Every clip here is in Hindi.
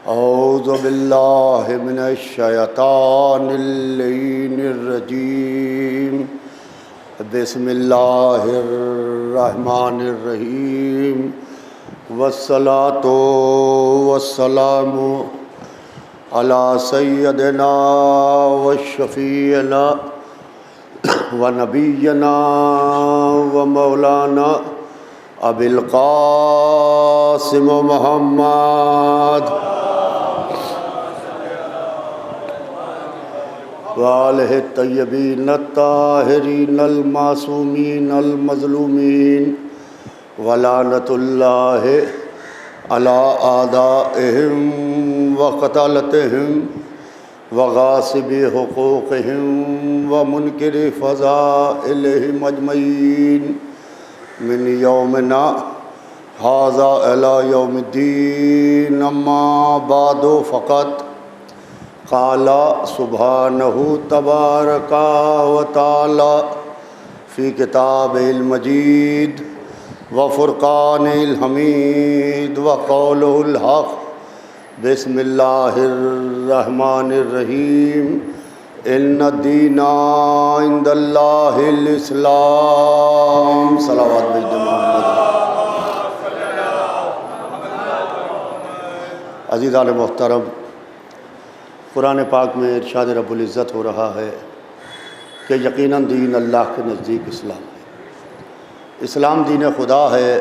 औज़ु बिल्लाहि मिनश शैतानिर रजीम। बिस्मिल्लाहिर रहमानिर रहीम। वस्सलातु वस्सलामु अला सय्यदिना व शफ़ीना व नबियना व मौलाना अबिल क़ासिम मुहम्मद वालिहि तय्यबीन ताहिरीन अल मासूमीन अल मज़लूमीन वलानतुल्लाहि अला आदाइहिम व क़तलतिहिम व गासिबि हुकूक़िहिम व मुनकिरि फ़ज़ाइलिहिम अजमईन मिन यौमिना हाज़ा इला यौमिद्दीन। अम्मा बादु फ़क़त क़ाला सुब्हानहु तबारका व तआला फ़ी किताबिहिल मजीद व फ़ुरक़ानिल हमीद व क़ौलुहुल हक़। बिस्मिल्लाहिर रहमानिर रहीम। इन्ना दीना इंदल्लाहिल इस्लाम। सलावत भेज मोहम्मद। अज़ीज़ान मोहतरम, कुरान पाक में इरशाद रब्बुल इज़्ज़त हो रहा है कि यकीनन दीन अल्लाह के नज़दीक इस्लाम है। इस्लाम दीन खुदा है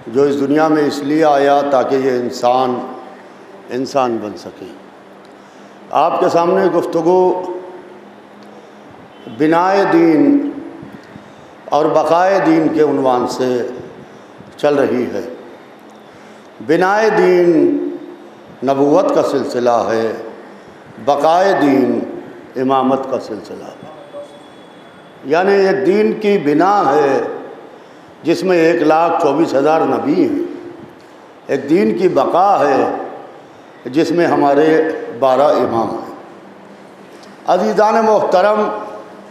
जो इस दुनिया में इसलिए आया ताकि ये इंसान बन सके। आपके सामने गुफ्तगू बिनाए दीन और बक़ाए दीन के उन्वान से चल रही है। बिनाए दीन नबूवत का सिलसिला है, बक़ाए दीन इमामत का सिलसिला है। यानी एक दीन की बिना है जिसमें 1,24,000 नबी हैं। एक दीन की बक़ा है जिसमें हमारे 12 इमाम हैं। अज़ीज़ान मोहतरम,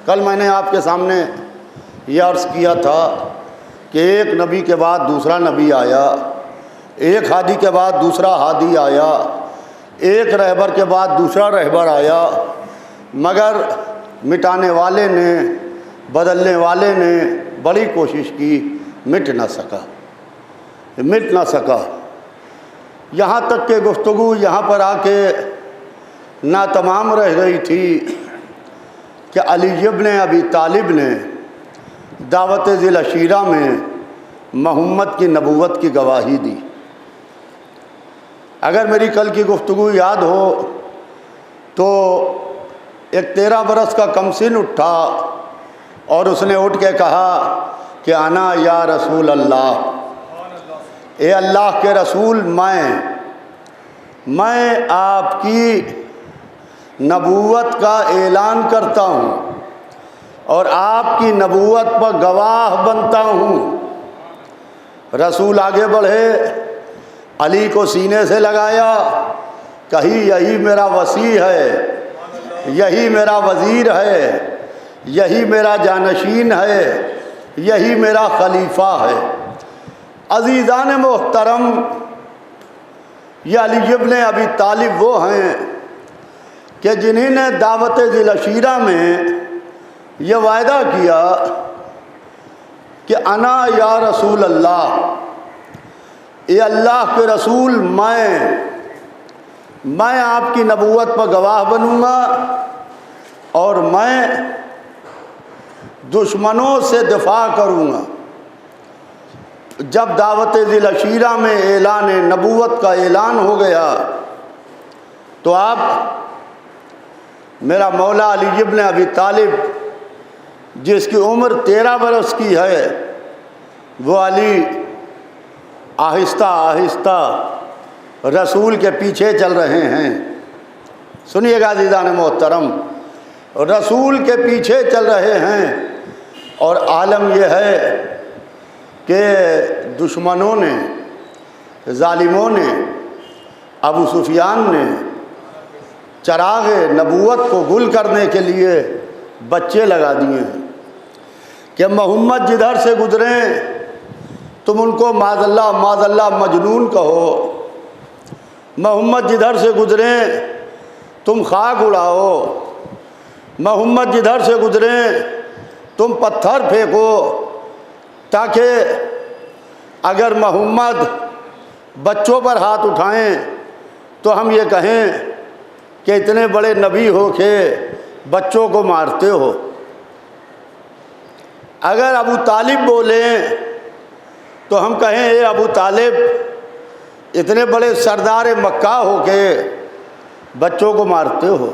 कल मैंने आपके सामने ये अर्ज़ किया था कि एक नबी के बाद दूसरा नबी आया, एक हादी के बाद दूसरा हादी आया, एक रहबर के बाद दूसरा रहबर आया, मगर मिटाने वाले ने, बदलने वाले ने बड़ी कोशिश की, मिट ना सका। यहाँ तक के गुफ्तगू यहाँ पर आके ना तमाम रह गई थी कि अली इब्न अबी तालिब ने दावत ज़िल अशीरा में मोहम्मद की नबूवत की गवाही दी। अगर मेरी कल की गुफ्तगू याद हो तो एक 13 बरस का कमसिन उठा और उसने उठ के कहा कि अना या रसूल अल्लाह, ए अल्लाह के रसूल, मैं आपकी नबूवत का ऐलान करता हूँ और आपकी नबूवत पर गवाह बनता हूँ। रसूल आगे बढ़े, अली को सीने से लगाया, कही यही मेरा वसी है, यही मेरा वज़ीर है, यही मेरा जानशीन है, यही मेरा खलीफा है। अज़ीज़ान मोहतरम, ये अली इब्न अबी तालिब वो हैं कि जिन्होंने दावत ज़िल अशीरा में ये वायदा किया कि अना या रसूल अल्लाह, ये अल्लाह के रसूल, मैं आपकी नबूवत पर गवाह बनूँगा और मैं दुश्मनों से दिफा करूँगा। जब दावत ज़िल अशीरा में ऐलान नबूवत का ऐलान हो गया तो आप मेरा मौला अली इब्न अबी तालिब, जिसकी उम्र 13 बरस की है, वो अली आहिस्ता आहिस्ता रसूल के पीछे चल रहे हैं। सुनिएगा अज़ीज़ान मोहतरम, रसूल के पीछे चल रहे हैं और आलम यह है कि दुश्मनों ने, जालिमों ने, अबू सुफियान ने चराग नबूवत को गुल करने के लिए बच्चे लगा दिए हैं कि मोहम्मद जिधर से गुजरें तुम उनको माज़ल्ला माज़ल्ला मजनून कहो, मोहम्मद जिधर से गुजरे तुम खाक उड़ाओ, मोहम्मद जिधर से गुजरे तुम पत्थर फेंको, ताकि अगर मोहम्मद बच्चों पर हाथ उठाएं तो हम ये कहें कि इतने बड़े नबी हो के बच्चों को मारते हो। अगर अबू तालिब बोलें तो हम कहें ये अबू तालिब इतने बड़े सरदार मक्का हो के बच्चों को मारते हो।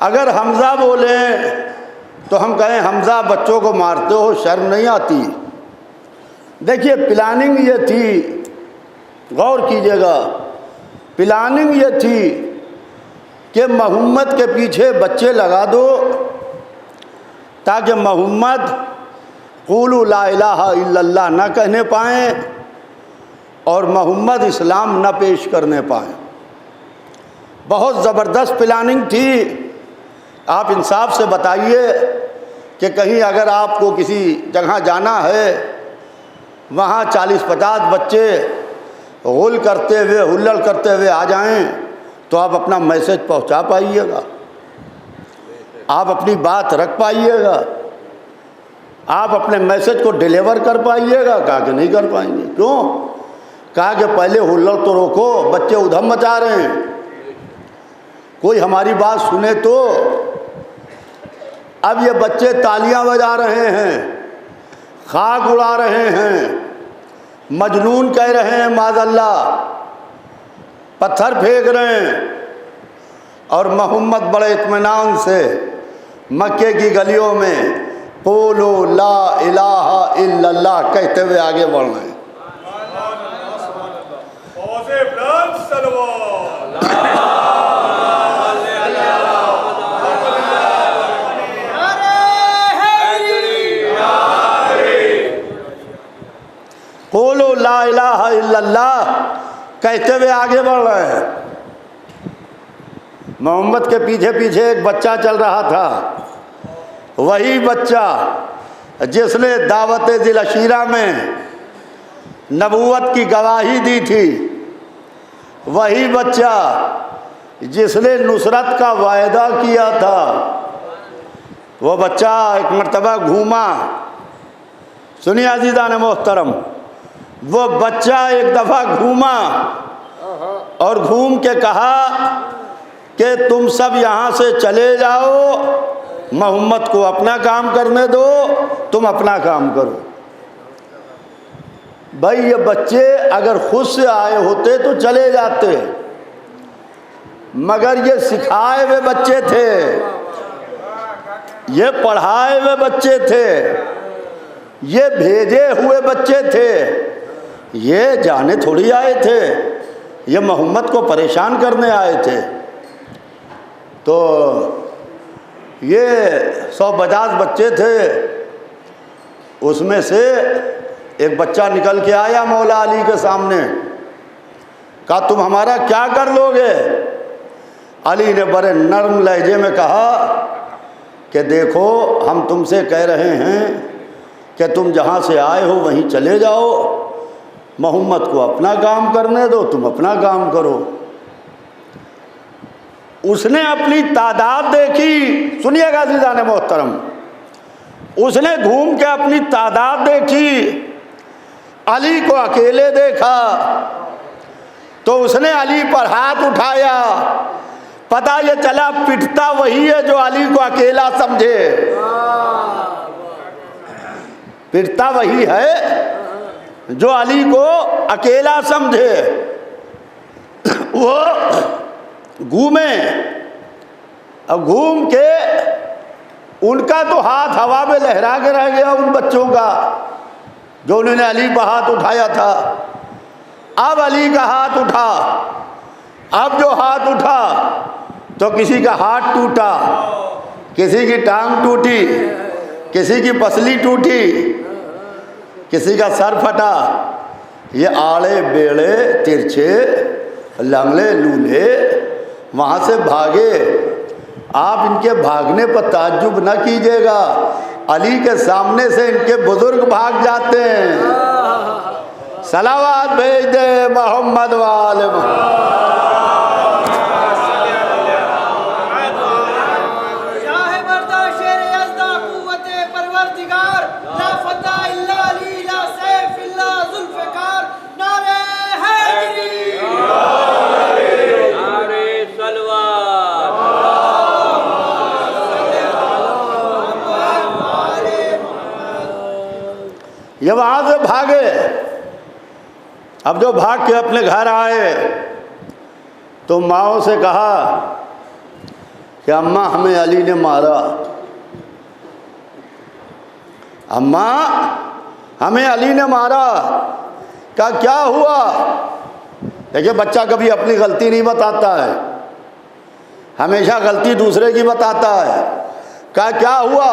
अगर हमज़ा बोलें तो हम कहें हमज़ा बच्चों को मारते हो, शर्म नहीं आती। देखिए प्लानिंग ये थी, गौर कीजिएगा, प्लानिंग ये थी कि मोहम्मद के पीछे बच्चे लगा दो ताकि मोहम्मद क़ुलू ला इलाहा इल्लल्लाह न कहने पाएँ और मोहम्मद इस्लाम न पेश करने पाएँ। बहुत ज़बरदस्त प्लानिंग थी। आप इंसाफ से बताइए कि कहीं अगर आपको किसी जगह जाना है, वहाँ 40-50 बच्चे हुल करते हुए हुल्लड़ करते हुए आ जाएं तो आप अपना मैसेज पहुँचा पाइएगा, आप अपनी बात रख पाइएगा, आप अपने मैसेज को डिलीवर कर पाइएगा। कहा कि नहीं कर पाएंगे। क्यों? कहा कि पहले हुल्लड़ तो रोको, बच्चे उधम मचा रहे हैं, कोई हमारी बात सुने तो। अब ये बच्चे तालियां बजा रहे हैं, खाक उड़ा रहे हैं, मजनून कह रहे हैं माज़अल्लाह, पत्थर फेंक रहे हैं, और मोहम्मद बड़े इत्मीनान से मक्के की गलियों में क़ुलू ला इलाहा इल्लल्लाह कहते हुए आगे बढ़ रहे हैं। क़ुलू ला इलाहा इल्लल्लाह कहते हुए आगे बढ़ रहे हैं। मोहम्मद के पीछे पीछे एक बच्चा चल रहा था, वही बच्चा जिसने दावत दिल अशीरा में नबूवत की गवाही दी थी, वही बच्चा जिसने नुसरत का वायदा किया था। वो बच्चा एक मर्तबा घूमा, सुनिए अज़ीज़ान मोहतरम, वो बच्चा एक दफ़ा घूमा और घूम के कहा कि तुम सब यहाँ से चले जाओ, मोहम्मद को अपना काम करने दो, तुम अपना काम करो। भाई ये बच्चे अगर खुद से आए होते तो चले जाते, मगर ये सिखाए हुए बच्चे थे, ये पढ़ाए हुए बच्चे थे, ये भेजे हुए बच्चे थे, ये जाने थोड़ी आए थे, ये मोहम्मद को परेशान करने आए थे। तो ये 150 बच्चे थे, उसमें से एक बच्चा निकल के आया मौला अली के सामने, कहा तुम हमारा क्या कर लोगे? अली ने बड़े नर्म लहजे में कहा कि देखो हम तुमसे कह रहे हैं कि तुम जहाँ से आए हो वहीं चले जाओ, मोहम्मद को अपना काम करने दो, तुम अपना काम करो। उसने अपनी तादाद देखी, सुनिएगा अज़ीज़ान मोहतरम, उसने घूम के अपनी तादाद देखी, अली को अकेले देखा तो उसने अली पर हाथ उठाया। पता ये चला पिटता वही है जो अली को अकेला समझे, पिटता वही है जो अली को अकेला समझे। वो घूमे, अब घूम के उनका तो हाथ हवा में लहरा के रह गया, उन बच्चों का जो उन्होंने अली पर हाथ उठाया था। अब अली का हाथ उठा, अब जो हाथ उठा तो किसी का हाथ टूटा, किसी की टांग टूटी, किसी की पसली टूटी, किसी का सर फटा। ये आड़े बेड़े तिरछे लंगड़े लूले वहाँ से भागे। आप इनके भागने पर ताज्जुब न कीजिएगा, अली के सामने से इनके बुजुर्ग भाग जाते हैं, सलावत भेज दे मोहम्मद वाले ये वहाँ से भागे। अब जो भाग के अपने घर आए तो माओ से कहा कि अम्मा हमें अली ने मारा, अम्मा हमें अली ने मारा। क्या क्या हुआ? देखिए बच्चा कभी अपनी गलती नहीं बताता है, हमेशा गलती दूसरे की बताता है। क्या हुआ?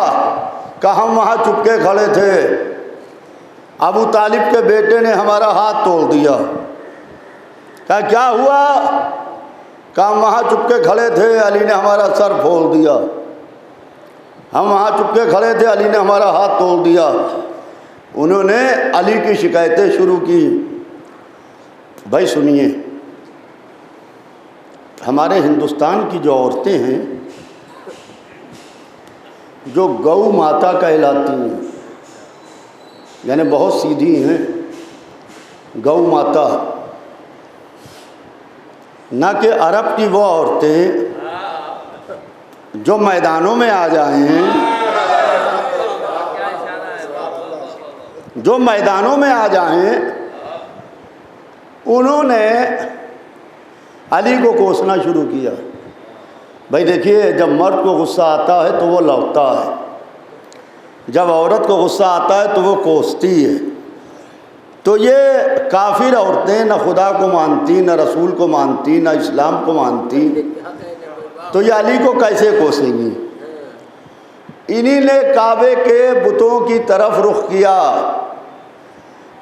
कहा हम वहाँ चुपके खड़े थे, अबू तालिब के बेटे ने हमारा हाथ तोड़ दिया। क्या हुआ? कहा हम वहाँ चुपके खड़े थे, अली ने हमारा सर फोड़ दिया। हम वहाँ चुपके खड़े थे, अली ने हमारा हाथ तोड़ दिया। उन्होंने अली की शिकायतें शुरू की। भाई सुनिए, हमारे हिंदुस्तान की जो औरतें हैं जो गौ माता कहलाती हैं, यानी बहुत सीधी हैं, गौ माता, न कि अरब की वो औरतें जो मैदानों में आ जाएं, जो मैदानों में आ जाएं, उन्होंने अली को कोसना शुरू किया। भाई देखिए, जब मर्द को गुस्सा आता है तो वो लौटता है, जब औरत को गुस्सा आता है तो वो कोसती है। तो ये काफिर औरतें न खुदा को मानती, न रसूल को मानती, न इस्लाम को मानती, तो ये अली को कैसे कोसेंगी? इन्हीं ने काबे के बुतों की तरफ रुख किया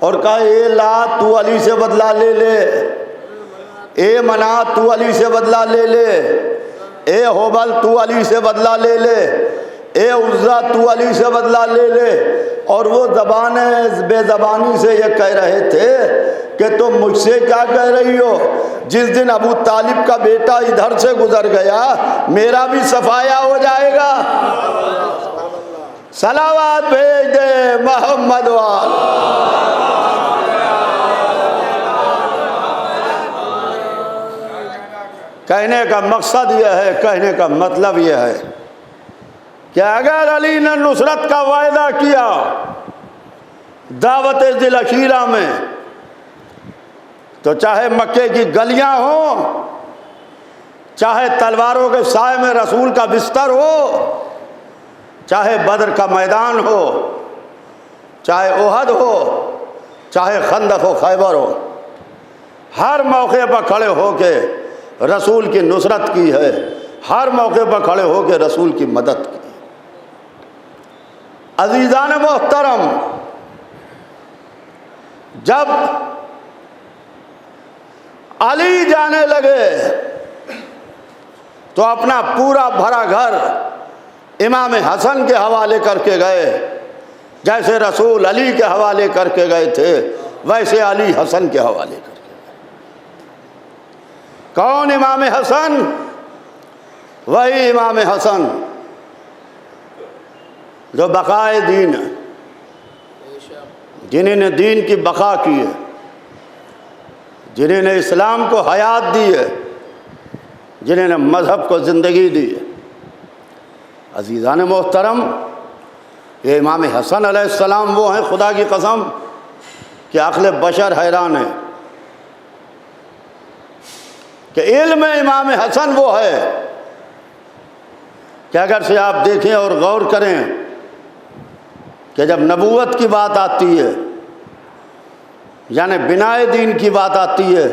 और कहा, ए ला तू अली से बदला ले ले, ए मना तू अली से बदला ले ले, ए होबल तू अली से बदला ले ले, ए उज़्ज़ा तू अली से बदला ले ले। और वो ज़बान बेज़बानी से ये कह रहे थे कि तुम मुझसे क्या कह रही हो? जिस दिन अबू तालिब का बेटा इधर से गुजर गया, मेरा भी सफाया हो जाएगा। सलावत भेज दे मोहम्मद वाल। कहने का मकसद यह है, कहने का मतलब यह है कि अगर अली ने नुसरत का वायदा किया दावत दिल अशीरा में, तो चाहे मक्के की गलियां हो, चाहे तलवारों के साए में रसूल का बिस्तर हो, चाहे बदर का मैदान हो, चाहे ओहद हो, चाहे खंदक हो, खैबर हो, हर मौके पर खड़े होके रसूल की नुसरत की है, हर मौके पर खड़े होके रसूल की मदद की। अजीज़ान मोहतरम, जब अली जाने लगे तो अपना पूरा भरा घर इमाम हसन के हवाले करके गए। जैसे रसूल अली के हवाले करके गए थे, वैसे अली हसन के हवाले करके गए। कौन इमाम हसन? वही इमाम हसन जो बकाए दीन, जिन्होंने दीन की बका की है, जिन्होंने इस्लाम को हयात दी है, जिन्होंने मज़हब को ज़िंदगी दी है। अज़ीज़ान मोहतरम, ये इमाम हसन अलैहिस्सलाम वो हैं, खुदा की कसम कि अक्ल बशर हैरान है कि इल्म इमाम हसन वो है कि अगर से आप देखें और गौर करें कि जब नबूवत की बात आती है, यानी बिनाए दीन की बात आती है,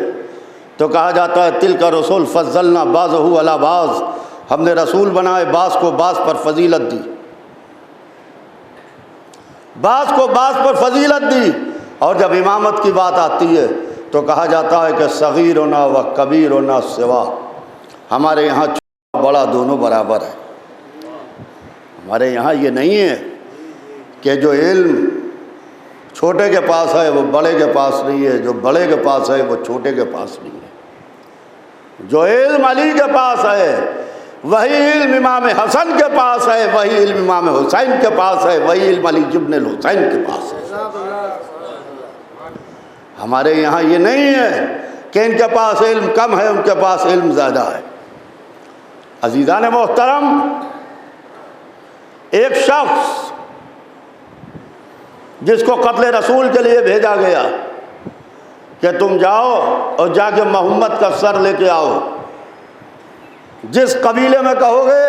तो कहा जाता है तिल का रसूल फज़लना बाज़हु अला बाज़, हमने रसूल बनाए, बास को बास पर फजीलत दी, बास को बास पर फजीलत दी। और जब इमामत की बात आती है तो कहा जाता है कि सगीर होना व कबीर होना सिवा, हमारे यहाँ छोटा बड़ा दोनों बराबर है। हमारे यहाँ ये नहीं है कि जो इल्म छोटे के पास है वो बड़े के पास नहीं है, जो बड़े के पास है वो छोटे के पास नहीं है। जो इल्म अली के पास है वही इल्म इमाम हसन के पास है, वही इल्म इमाम हुसैन के पास है, वही इल्म अली इब्न हुसैन के पास है। हमारे यहाँ ये नहीं है कि इनके पास इल्म कम है, उनके पास इल्म ज़्यादा है। अजीज़ान मोहतरम, एक शख्स जिसको कत्ल रसूल के लिए भेजा गया कि तुम जाओ और जाके मोहम्मद का सर लेके आओ, जिस कबीले में कहोगे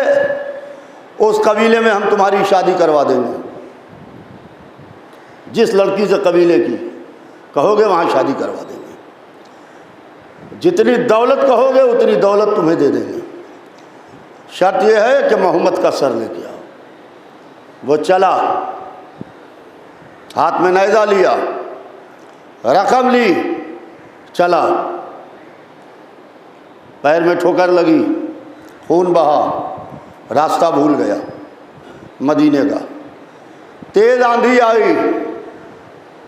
उस कबीले में हम तुम्हारी शादी करवा देंगे। जिस लड़की से कबीले की कहोगे वहाँ शादी करवा देंगे। जितनी दौलत कहोगे उतनी दौलत तुम्हें दे देंगे। शर्त यह है कि मोहम्मद का सर लेके आओ। वो चला, हाथ में नेज़ा लिया, रकम ली, चला। पैर में ठोकर लगी, खून बहा, रास्ता भूल गया मदीने का। तेज़ आंधी आई,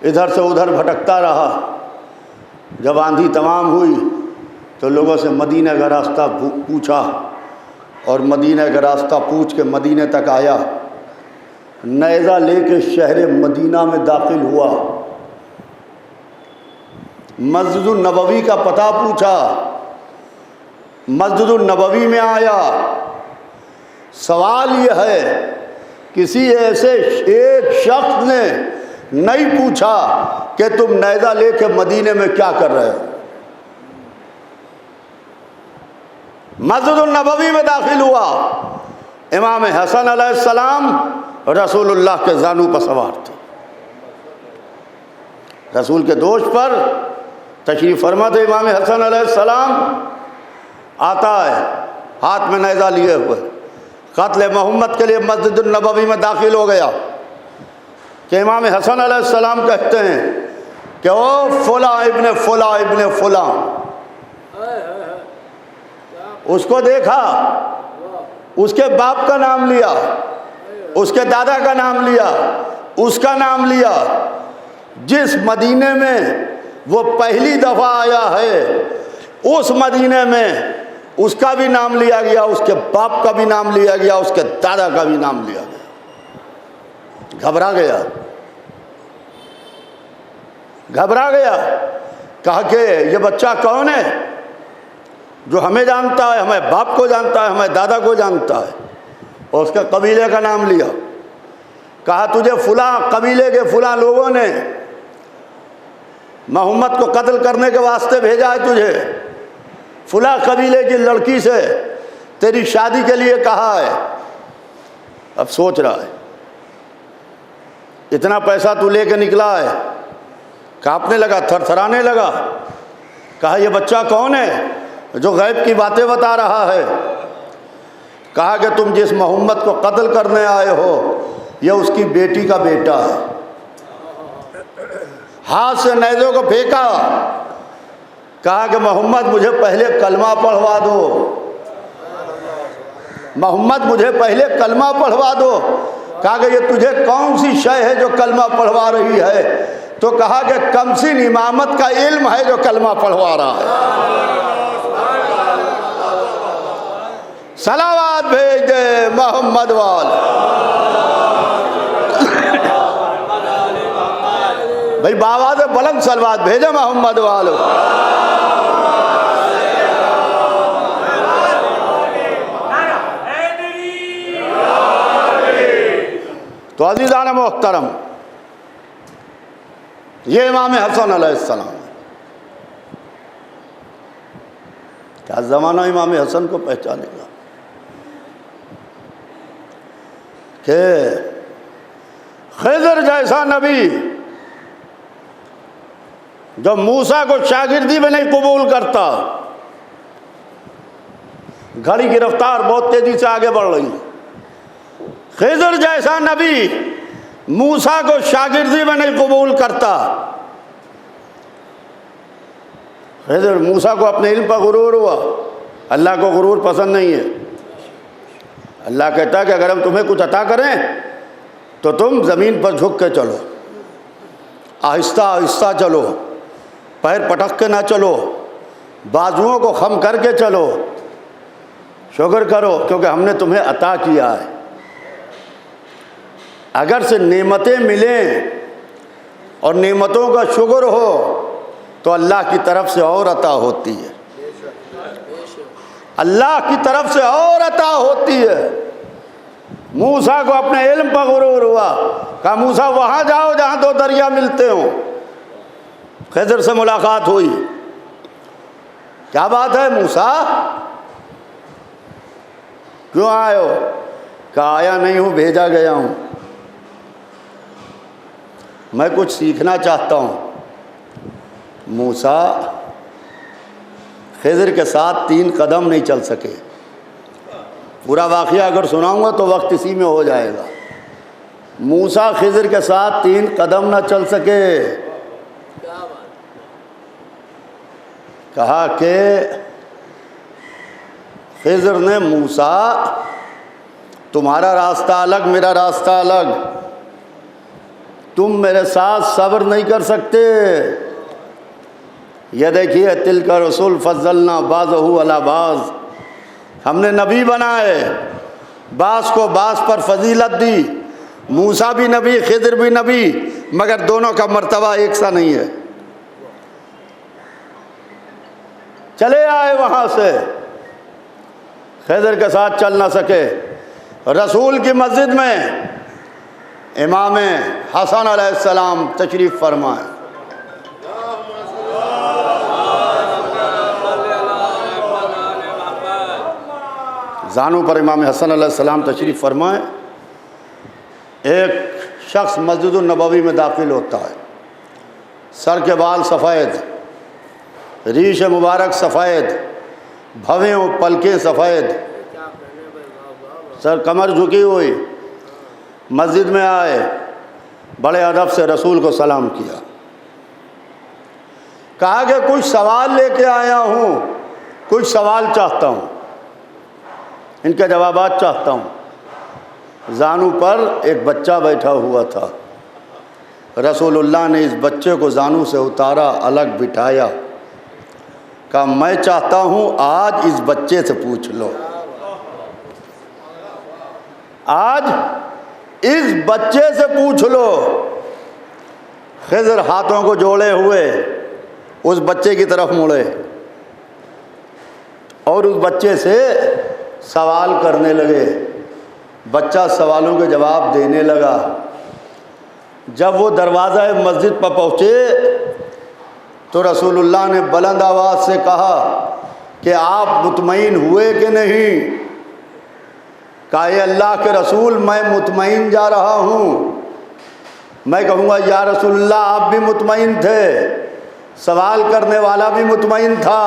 इधर से उधर भटकता रहा। जब आंधी तमाम हुई तो लोगों से मदीने का रास्ता पूछा और मदीने का रास्ता पूछ के मदीने तक आया। नेज़ा लेके शहर मदीना में दाखिल हुआ। मस्जिद नबवी का पता पूछा, मस्जिद नबवी में आया। सवाल यह है, किसी ऐसे एक शख्स ने नहीं पूछा कि तुम नेज़ा लेके मदीने में क्या कर रहे हो। मस्जिद नबवी में दाखिल हुआ। इमाम हसन अलैहिस्सलाम रसूलुल्लाह के जानू पर सवार थे। रसूल के दोष पर तशरीफ़ फरमा थे इमाम हसन अलैहिस्सलाम। आता है हाथ में नेज़ा लिए हुए, कत्ल मोहम्मद के लिए मस्जिद नबवी में दाखिल हो गया कि इमाम हसन अलैहिस्सलाम कहते हैं कि ओ फुला इब्ने फुला इब्ने फुला। उसको देखा, उसके बाप का नाम लिया, उसके दादा का नाम लिया, उसका नाम लिया। जिस मदीने में वो पहली दफ़ा आया है उस मदीने में उसका भी नाम लिया गया, उसके बाप का भी नाम लिया गया, उसके दादा का भी नाम लिया गया। घबरा गया, घबरा गया। कहा कि ये बच्चा कौन है जो हमें जानता है, हमें बाप को जानता है, हमें दादा को जानता है। और उसके कबीले का नाम लिया। कहा तुझे फुला कबीले के फुला लोगों ने मोहम्मद को कत्ल करने के वास्ते भेजा है तुझे। फुला कबीले की लड़की से तेरी शादी के लिए कहा है। अब सोच रहा है, इतना पैसा तू लेके निकला है। कांपने लगा, थरथराने लगा। कहा ये बच्चा कौन है जो गैब की बातें बता रहा है। कहा कि तुम जिस मोहम्मद को कत्ल करने आए हो यह उसकी बेटी का बेटा है। हाथ से नेज़े को फेंका। कहा कि मोहम्मद मुझे पहले कलमा पढ़वा दो, मोहम्मद मुझे पहले कलमा पढ़वा दो। कहा कि ये तुझे कौन सी शय है जो कलमा पढ़वा रही है। तो कहा कि कमसिन इमामत का इल्म है जो कलमा पढ़वा रहा है। सलावत भेज दे मोहम्मद वाल। भाई बाबा से बुलंद सलवात भेजे मोहम्मद वालो। तो अज़ीज़ान मोहतरम, ये इमाम हसन अलैहिस्सलाम है। क्या ज़माना इमाम हसन को पहचानेगा कि खिज़र जैसा नबी जो मूसा को शागिर्दी में नहीं कबूल करता। घड़ी की रफ्तार बहुत तेजी से आगे बढ़ रही है। खिज़र जैसा नबी मूसा को शागिर्दी में नहीं कबूल करता। खिज़र मूसा को अपने इल्म पर गुरूर हुआ, अल्लाह को गुरूर पसंद नहीं है। अल्लाह कहता है कि अगर हम तुम्हें कुछ अता करें तो तुम ज़मीन पर झुक के चलो। आहिस्ता आहिस्ता चलो, पैर पटक के ना चलो, बाजुओं को खम करके चलो, शुक्र करो क्योंकि हमने तुम्हें अता किया है। अगर से नेमतें मिलें और नेमतों का शुक्र हो तो अल्लाह की तरफ से और अता होती है, अल्लाह की तरफ से और अता होती है। मूसा को अपने इल्म पर गुरूर हुआ, कहा मूसा वहाँ जाओ जहाँ दो दरिया मिलते हो। खिज़र से मुलाकात हुई, क्या बात है मूसा, क्यों आए हो? कहा आया नहीं हूँ, भेजा गया हूँ, मैं कुछ सीखना चाहता हूँ। मूसा खिज़र के साथ 3 कदम नहीं चल सके। पूरा वाक़या अगर सुनाऊंगा तो वक्त इसी में हो जाएगा। मूसा खिज़र के साथ 3 कदम ना चल सके। कहा कि खिज़र ने, मूसा तुम्हारा रास्ता अलग, मेरा रास्ता अलग, तुम मेरे साथ सब्र नहीं कर सकते। यह देखिए, तिल का रसूल फज़लना बाज़हू अला बाज़, हमने नबी बनाए, बास को बास पर फजीलत दी। मूसा भी नबी, खिज़र भी नबी, मगर दोनों का मर्तबा एक सा नहीं है। चले आए वहाँ से, खिज़र के साथ चल ना सके। रसूल की मस्जिद में इमाम हसन अलैहिस्सलाम तशरीफ़ फरमाए। जानू पर इमाम हसन अलैहिस्सलाम तशरीफ़ फरमाए। एक शख्स मस्जिद नबवी में दाखिल होता है, सर के बाल सफ़ेद, रीश मुबारक सफ़ेद, भवें पलकें सफ़ेद, सर कमर झुकी हुई, मस्जिद में आए, बड़े अदब से रसूल को सलाम किया। कहा कि कुछ सवाल लेके आया हूँ, कुछ सवाल चाहता हूँ, इनके जवाबात चाहता हूँ। जानू पर एक बच्चा बैठा हुआ था, रसूलुल्लाह ने इस बच्चे को जानू से उतारा, अलग बिठाया, कहा मैं चाहता हूँ आज इस बच्चे से पूछ लो, आज इस बच्चे से पूछ लो। खिज़र हाथों को जोड़े हुए उस बच्चे की तरफ मुड़े और उस बच्चे से सवाल करने लगे। बच्चा सवालों के जवाब देने लगा। जब वो दरवाज़ा मस्जिद पर पहुँचे तो रसूलुल्लाह ने बुलंद आवाज़ से कहा कि आप मुतमईन हुए कि नहीं? कहा अल्लाह के रसूल मैं मुतमईन जा रहा हूँ। मैं कहूँगा या रसूलुल्लाह आप भी मुतमईन थे, सवाल करने वाला भी मुतमईन था,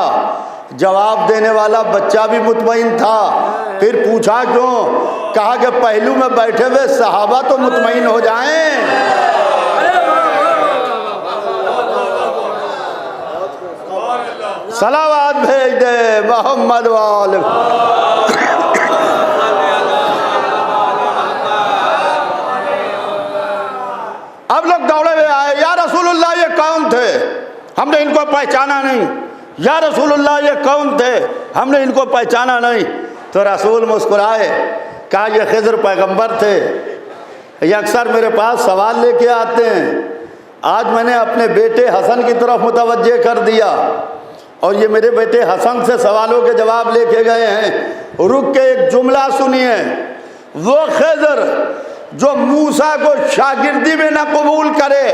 जवाब देने वाला बच्चा भी मुतमईन था, फिर पूछा क्यों? कहा कि पहलू में बैठे हुए सहाबा तो मुतमईन हो जाएं। सलावत भेज दे मोहम्मद वाले। अब लोग दौड़े हुए आए, या रसूलुल्लाह ये कौन थे, हमने इनको पहचाना नहीं। या रसूलुल्लाह ये कौन थे, हमने इनको पहचाना नहीं। तो रसूल मुस्कुराए, कहा ये खिज़र पैगंबर थे, ये अक्सर मेरे पास सवाल लेके आते हैं। आज मैंने अपने बेटे हसन की तरफ मुतवज्जे कर दिया और ये मेरे बेटे हसन से सवालों के जवाब लेके गए हैं। रुक के एक जुमला सुनिए। वो खिज़र जो मूसा को शागिर्दी में न कबूल करे,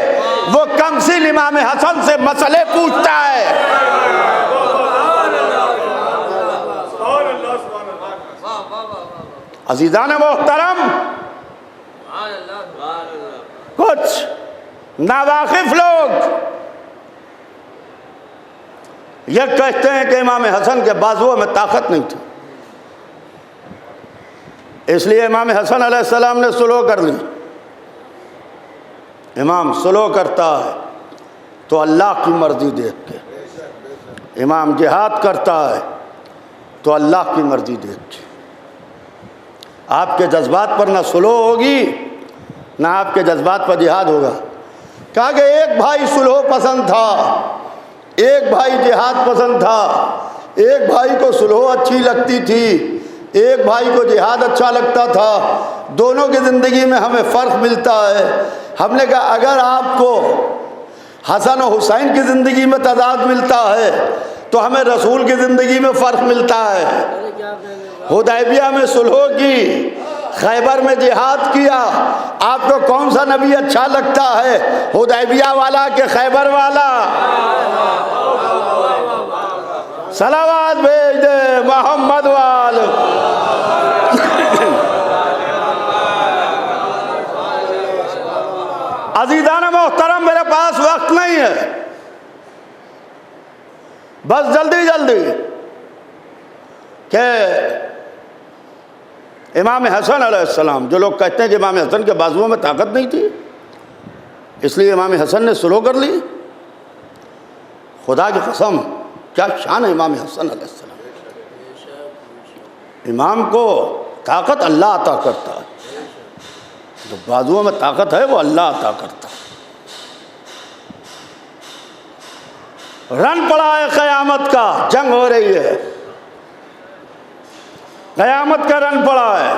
वो कमसिल इमाम हसन से मसले पूछता है। अज़ीज़ान मोहतरम, कुछ नावाकिफ लोग ये कहते हैं कि इमाम हसन के बाजुओं में ताकत नहीं थी, इसलिए इमाम हसन अलैहिस्सलाम ने सुलह कर ली। इमाम सुलह करता है तो अल्लाह की मर्ज़ी देख के, इमाम जिहाद करता है तो अल्लाह की मर्ज़ी देख के। आपके जज्बात पर ना सुलह होगी, ना आपके जज्बात पर जिहाद होगा। कहा कि एक भाई सुलह पसंद था, एक भाई जिहाद पसंद था, एक भाई को सुलह अच्छी लगती थी, एक भाई को जिहाद अच्छा लगता था, दोनों की ज़िंदगी में हमें फ़र्क मिलता है। हमने कहा अगर आपको हसन और हुसैन की ज़िंदगी में तजाद मिलता है तो हमें रसूल की ज़िंदगी में फ़र्क मिलता है। हुदैबिया में सुलह की, खैबर में जिहाद किया, आपको कौन सा नबी अच्छा लगता है, हुदैबिया वाला के खैबर वाला? सलावत भेज दे मोहम्मद वाले। अज़ीज़ान मोहतरम, मेरे पास वक्त नहीं है, बस जल्दी जल्दी के इमाम हसन अलैहिस्सलाम, जो लोग कहते हैं कि इमाम हसन के बाजुओं में ताकत नहीं थी इसलिए इमाम हसन ने सुलह कर ली। खुदा की कसम, क्या शान है इमाम हसन अलैहिस्सलाम। इमाम को ताकत अल्लाह अता करता है, जो बाजुओं में ताकत है वो अल्लाह अता करता है। रन पड़ा है क़यामत का, जंग हो रही है, क़यामत का रन पड़ा है।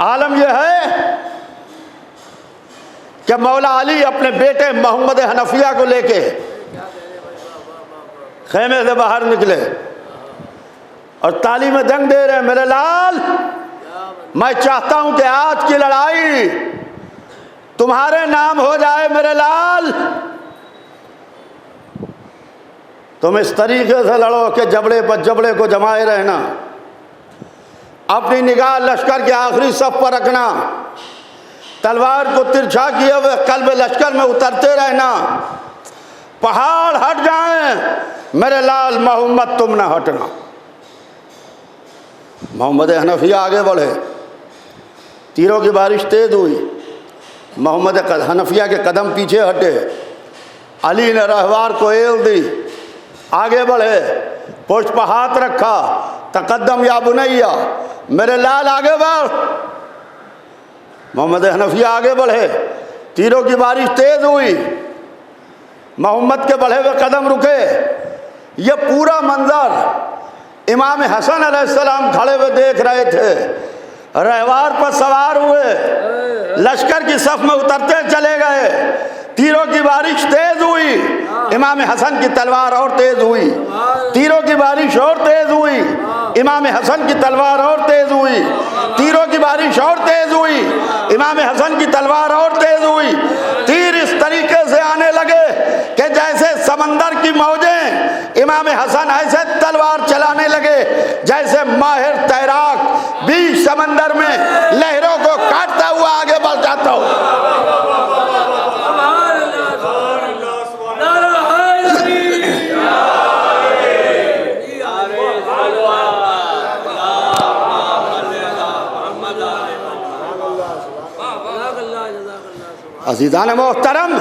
आलम यह है कि मौला अली अपने बेटे मोहम्मद हनफिया को लेके खेमे से बाहर निकले और तालीम जंग दे रहे हैं, मेरे लाल मैं चाहता हूं कि आज की लड़ाई तुम्हारे नाम हो जाए। मेरे लाल, तुम इस तरीके से लड़ो कि जबड़े पर जबड़े को जमाए रहना, अपनी निगाह लश्कर के आखिरी सफ पर रखना, तलवार को तिरछा किए हुए कल्ब लश्कर में उतरते रहना, पहाड़ हट जाएं, मेरे लाल मोहम्मद तुम ना हटना। मोहम्मद हनफिया आगे बढ़े, तीरों की बारिश तेज हुई, मोहम्मद हनफिया के कदम पीछे हटे, अली ने रहवार को एल दी, आगे बढ़े, पुष्ट पर हाथ रखा, तकद्दम या बुनैया, मेरे लाल आगे बढ़। मोहम्मद हनफिया आगे बढ़े, तीरों की बारिश तेज हुई, मोहम्मद के बढ़े हुए कदम रुके। यह पूरा मंजर इमाम हसन अलैहिस्सलाम खड़े हुए देख रहे थे। रहवार पर सवार हुए, लश्कर की सफ में उतरते चले गए, तीरों की बारिश तेज हुई, इमाम हसन की तलवार और तेज हुई, तीरों की बारिश और तेज हुई, इमाम हसन की तलवार और तेज हुई, तीरों की बारिश और तेज हुई, इमाम हसन की तलवार और तेज हुई। तीर इस तरीके से आने लगे कि जैसे समंदर की मौजें, इमाम हसन ऐसे तलवार चलाने लगे जैसे माहिर तैराक बीच समंदर में लहरों को काटता हुआ आगे बढ़ जाता हो। अज़ीज़ान मोहतरम,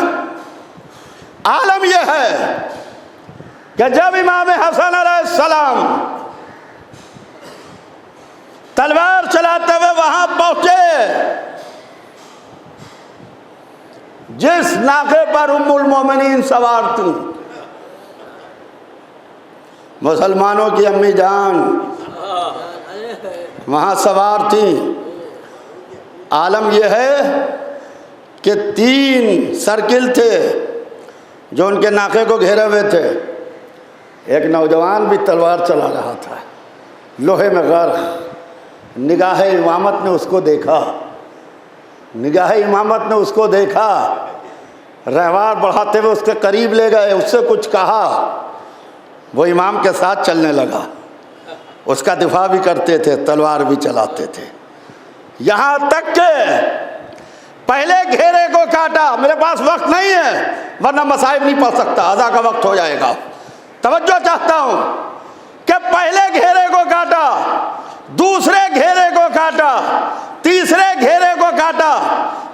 आलम यह है कि जब इमाम हसन अलैहिस्सलाम तलवार चलाते हुए वहां पहुंचे, जिस नाके पर उम्मुल मोमिनीन सवार थी, मुसलमानों की अम्मी जान वहां सवार थी। आलम यह है कि 3 सर्किल थे जो उनके नाके को घेरे हुए थे। एक नौजवान भी तलवार चला रहा था, लोहे में गर्क। निगाह इमामत ने उसको देखा, निगाह इमामत ने उसको देखा, रहवार बढ़ाते हुए उसके करीब ले गए, उससे कुछ कहा, वो इमाम के साथ चलने लगा, उसका दिफा भी करते थे, तलवार भी चलाते थे। यहाँ तक के पहले घेरे को काटा। मेरे पास वक्त नहीं है वरना मसाइब नहीं पढ़ सकता, अदा का वक्त हो जाएगा। तवज्जो चाहता हूं कि पहले घेरे को काटा, दूसरे घेरे को काटा, तीसरे घेरे को काटा,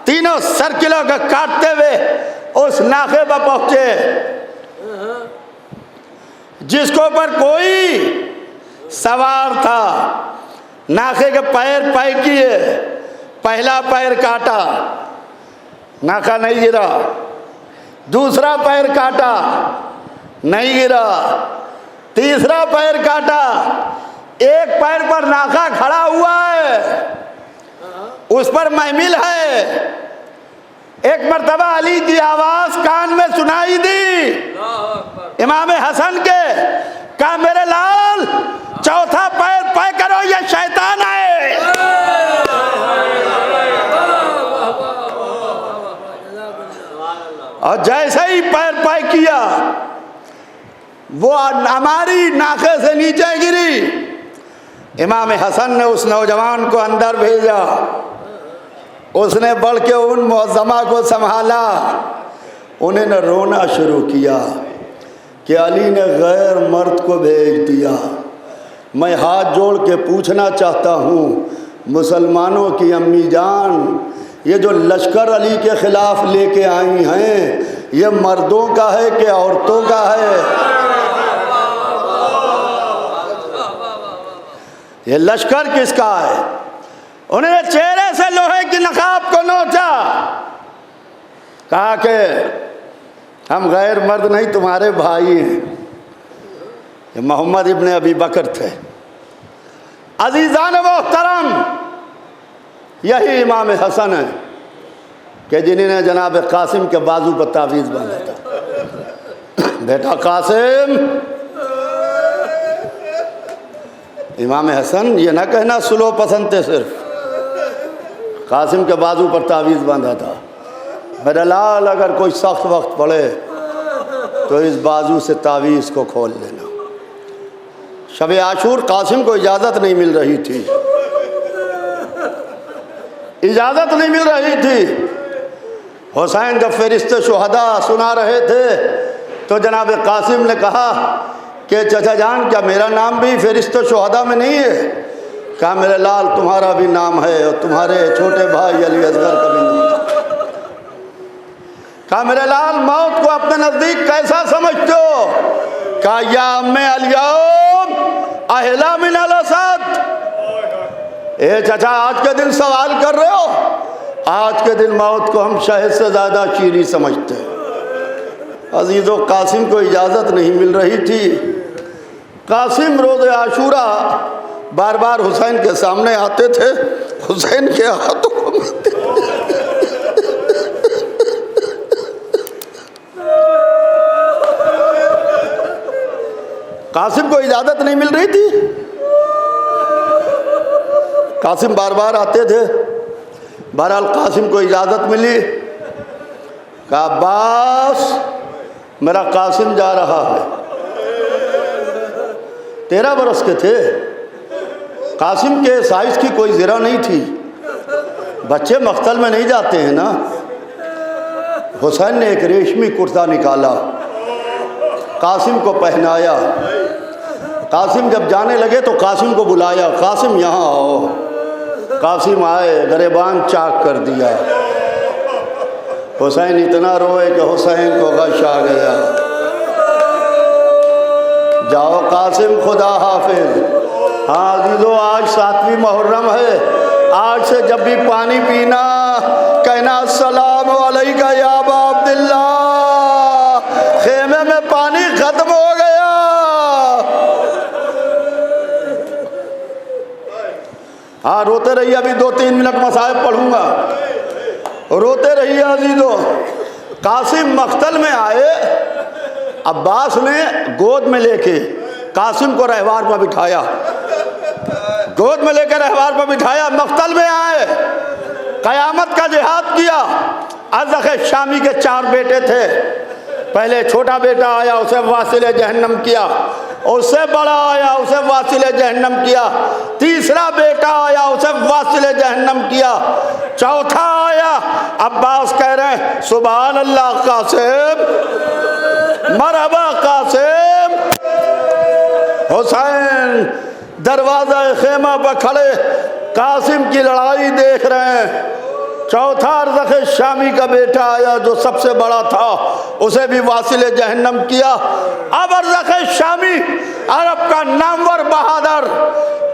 तीनों सर्किलों को काटते हुए उस नाके पर पहुंचे जिसको पर कोई सवार था। नाके के पैर पाई किए, पहला पैर काटा, नाका नहीं गिरा, दूसरा पैर काटा, नहीं गिरा, तीसरा पैर काटा, एक पैर पर नाका खड़ा हुआ है, उस पर महमिल है। एक मर्तबा अली की आवाज कान में सुनाई दी इमाम हसन के, कहा मेरे लाल चौथा पैर पैर करो, ये शैतान है। और जैसे ही पैर पाय किया वो हमारी नाके से नीचे गिरी। इमाम हसन ने उस नौजवान को अंदर भेजा, उसने बढ़ के उन मुअज्जमा को संभाला, उन्होंने रोना शुरू किया कि अली ने गैर मर्द को भेज दिया। मैं हाथ जोड़ के पूछना चाहता हूँ मुसलमानों की अम्मी जान, ये जो लश्कर अली के ख़िलाफ़ लेके आई हैं, ये मर्दों का है कि औरतों का है? ये लश्कर किसका है? उन्होंने चेहरे से लोहे की नकाब को नोचा, कहा कि हम गैर मर्द नहीं, तुम्हारे भाई हैं। ये मोहम्मद इब्ने अबी बकर थे। अजीज़ान मोहतरम, यही इमाम हसन है कि जिन्होंने जनाब कासिम के बाजू पर तावीज़ बांधा था। बेटा कासिम, इमाम हसन ये ना कहना सुलो पसंद थे, सिर्फ कासिम के बाजू पर तावीज़ बांधा था। मेरे लाल अगर कोई सख्त वक्त पड़े तो इस बाजू से तावीज़ को खोल लेना। शब आशूर कासिम को इजाज़त नहीं मिल रही थी, इजाज़त नहीं मिल रही थी। हुसैन जब फरिश्ते शुहदा सुना रहे थे तो जनाब कासिम ने कहा कि चचा जान क्या मेरा नाम भी फरिश्ते शुहदा में नहीं है? कहा मेरे लाल तुम्हारा भी नाम है और तुम्हारे छोटे भाई अली असगर का भी नाम है। कहा मेरे लाल मौत को अपने नज़दीक कैसा समझते हो? कहा या अम्मे अलियौम अहला मिन अल असद। ए चचा आज के दिन सवाल कर रहे हो? आज के दिन मौत को हम शहद से ज़्यादा शीरी समझते हैं। अजीज़ो कासिम को इजाज़त नहीं मिल रही थी। कासिम रोज़े आशूरा बार बार हुसैन के सामने आते थे, हुसैन के हाथों को मिलते थे। कासिम को इजाज़त नहीं मिल रही थी। कासिम बार बार आते थे। बहरहाल कासिम को इजाज़त मिली। कहा अब्बास मेरा कासिम जा रहा है। 13 बरस के थे। कासिम के साइज़ की कोई ज़रा नहीं थी। बच्चे मख्तल में नहीं जाते हैं ना। हुसैन ने एक रेशमी कुर्ता निकाला, कासिम को पहनाया। कासिम जब जाने लगे तो कासिम को बुलाया, कासिम यहाँ आओ। कासिम आए, गरेबान चाक कर दिया। हुसैन इतना रोए कि हुसैन को गश आ गया। जाओ कासिम, खुदा हाफिज। हाँ अजीज़ों, आज 7वीं मुहर्रम है। आज से जब भी पानी पीना कहना अस्सलाम अलैका या अबा अब्दुल्लाह। खेमे में पानी खत्म हो गया। हाँ रोते रहिए, अभी 2-3 मिनट मसाइब पढ़ूंगा, रोते रहिए अजीज़ों। कासिम मख्तल में आए। अब्बास ने गोद में लेके कासिम को रहवार पर बिठाया, गोद में लेकर रहवार पर बिठाया। मख्तल में आए, क़यामत का जिहाद किया। अज़ख़ शामी के 4 बेटे थे। पहले छोटा बेटा आया, उसे वासिले जहन्नम किया। उससे बड़ा आया, उसे वासिले जहन्नम किया। तीसरा बेटा आया, उसे वासिले जहन्नम किया। चौथा आया, अब्बास कह रहे हैं सुभान अल्लाह कासिम, मरहबा कासिम। हुसैन दरवाज़ा खेमा पर खड़े कासिम की लड़ाई देख रहे हैं। चौथा अरज़क़ शामी का बेटा आया जो सबसे बड़ा था, उसे भी वासिले जहन्नम किया। अब अरज़क़ शामी अरब का नामवर बहादुर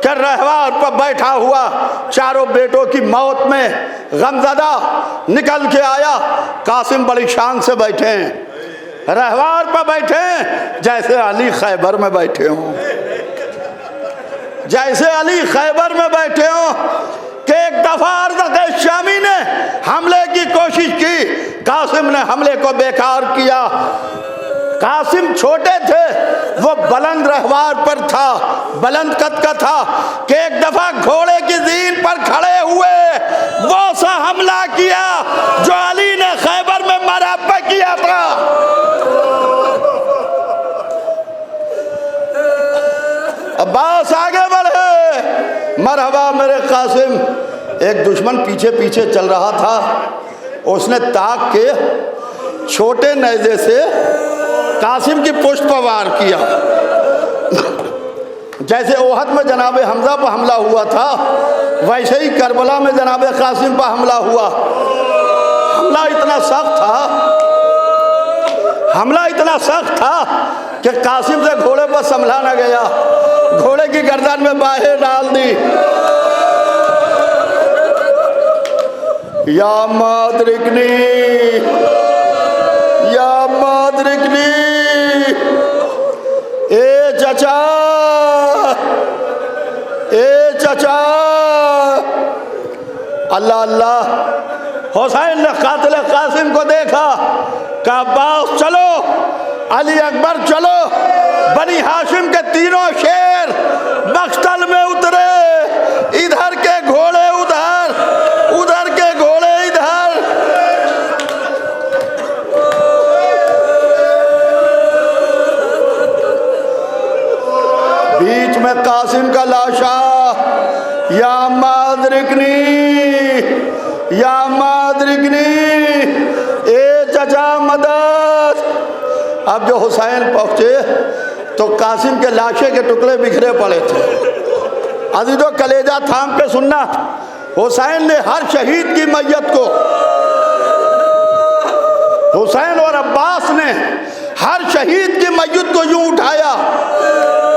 के रहवार पर बैठा हुआ चारों बेटों की मौत में गमज़दा निकल के आया। कासिम बड़ी शान से बैठे हैं, रहवार पर बैठे हैं जैसे अली खैबर में बैठे हों, जैसे अली खैबर में बैठे हों कि एक दफा अरज़क़ शामी ने हमले की कोशिश की, कासिम ने हमले को बेकार किया। कासिम छोटे थे, वो बुलंद रहवार पर था, बुलंद कद का था कि एक दफा घोड़े की ज़ीन पर खड़े हुए वो सा हमला किया जो अली ने खैबर में मरहबा किया था। अब्बास आगे बढ़े, मरहबा मेरे कासिम। एक दुश्मन पीछे पीछे चल रहा था, उसने ताक के छोटे नेज़े से कासिम की पुष्ट पर वार किया। जैसे ओहद में जनाबे हमजा पर हमला हुआ था, वैसे ही करबला में जनाबे कासिम पर हमला हुआ। हमला इतना सख्त था कि कासिम से घोड़े पर संभला न गया, घोड़े की गर्दन में बाहें डाल दी। या मादरिकनी, या मादरिकनी, ए चचा, ए चचा। अल्लाह अल्लाह। हुसैन ने कातिल कासिम को देखा, कहा अब्बास चलो, अली अकबर चलो। बनी हाशिम के तीनों शेर बख्तल में उतरे, इधर के घोड़े उधर, उधर के घोड़े इधर। बीच में कासिम का लाशा, या मादरिकनी, या मादरिकनी, ए चचा मदद। अब जो हुसैन पहुंचे तो कासिम के लाशे के टुकड़े बिखरे पड़े थे। अजीजों कलेजा थाम के सुनना, हुसैन ने हर शहीद की मैयत को, हुसैन और अब्बास ने हर शहीद की मैयत को यूं उठाया,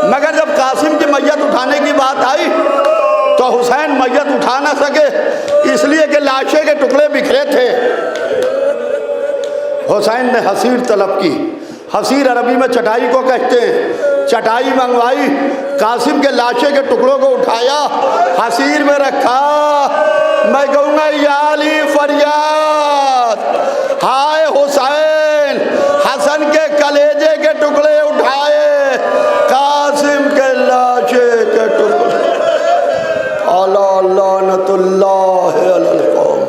मगर जब कासिम की मैयत उठाने की बात आई तो हुसैन मैयत उठा ना सके, इसलिए कि लाशे के टुकड़े बिखरे थे। हुसैन ने हसीर तलब की, हसीर अरबी में चटाई को कहते हैं। चटाई मंगवाई, कासिम के लाशे के टुकड़ों को उठाया, हसीर में रखा। मैं कहूँगा या अली फरियाद, हाय हुसैन, हसन के कलेजे के टुकड़े उठाए, कासिम के लाशे के टुकड़े। अला लानतुल्लाह अलल कौम,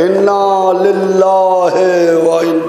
इन्ना लिल्लाहि व इन्ना